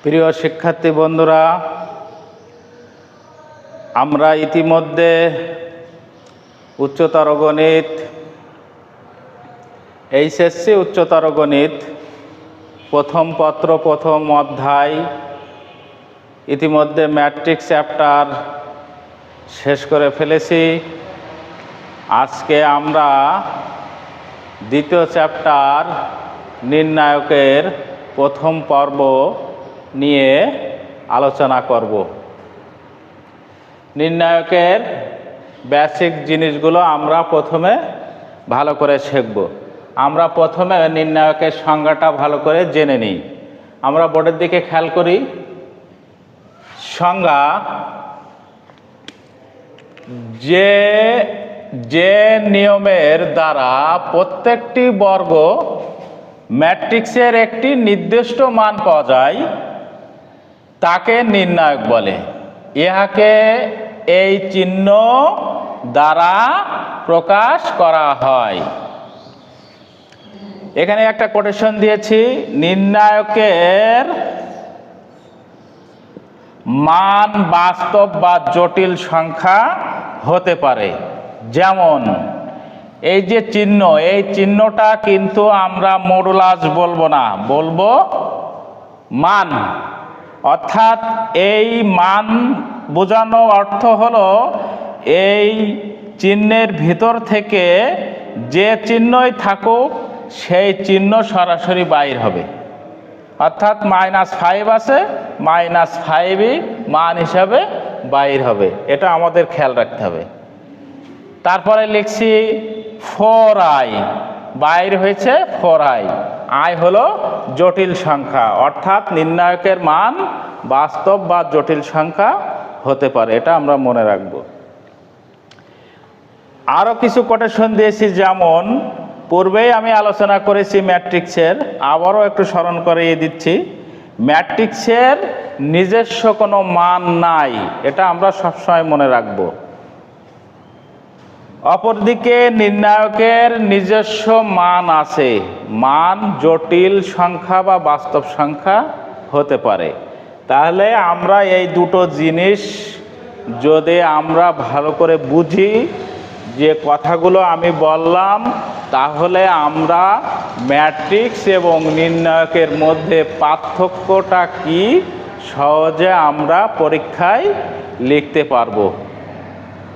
প্রিয় শিক্ষার্থী বন্ধুরা, আমরা ইতিমধ্যে উচ্চতর গণিত এইচএসসি উচ্চতর গণিত প্রথম পত্র প্রথম অধ্যায় ইতিমধ্যে ম্যাট্রিক্স চ্যাপ্টার শেষ করে ফেলেছি। আজকে আমরা দ্বিতীয় চ্যাপ্টার নির্ণায়কের প্রথম পর্ব নিয়ে আলোচনা করব। নির্ণায়কের বেসিক জিনিসগুলো আমরা প্রথমে ভালো করে শিখব। আমরা প্রথমে নির্ণায়কের সংজ্ঞাটা ভালো করে জেনে নিই। আমরা বোর্ডের দিকে খেয়াল করি। সংজ্ঞা: যে নিয়মের দ্বারা প্রত্যেকটি বর্গ ম্যাট্রিক্সের একটি নির্দিষ্ট মান পাওয়া যায় তাকে নির্ণায়ক বলে। ইহাকে এই চিহ্ন দ্বারা প্রকাশ করা হয়। এখানে একটা কোটেশন দিয়েছি, নির্ণায়কের মান বাস্তব বা জটিল সংখ্যা হতে পারে। যেমন এই যে চিহ্ন, এই চিহ্নটা কিন্তু আমরা মডুলাস বলবো না, বলবো মান। অর্থাৎ এই মান বোঝানো অর্থ হলো এই চিহ্নের ভিতর থেকে যে চিহ্নই থাকুক সেই চিহ্ন সরাসরি বাইর হবে। অর্থাৎ -5 আছে, -5ই মান হিসাবে বাইর হবে। এটা আমাদের খেয়াল রাখতে হবে। তারপরে লিখছি 4i, বাইর হয়েছে 4i। i হলো জটিল সংখ্যা, অর্থাৎ নির্ণায়কের মান বাস্তব বা জটিল সংখ্যা হতে পারে। এটা আমরা মনে রাখব। আরও কিছু কোটেশন দিয়েছি, যেমন পূর্বেই আমি আলোচনা করেছি ম্যাট্রিক্সের, আবারও একটু স্মরণ করিয়ে দিচ্ছি। ম্যাট্রিক্সের নিজস্ব কোনো মান নাই, এটা আমরা সবসময় মনে রাখব। অপরদিকে নির্ণায়কের নিজস্ব মান আছে। মান জটিল সংখ্যা বা বাস্তব সংখ্যা হতে পারে। তাহলে আমরা এই দুটো জিনিস যদি আমরা ভালো করে বুঝি, যে কথাগুলো আমি বললাম, তাহলে আমরা ম্যাট্রিক্স এবং নির্ণায়কের মধ্যে পার্থক্যটা কি সহজে আমরা পরীক্ষায় লিখতে পারবো।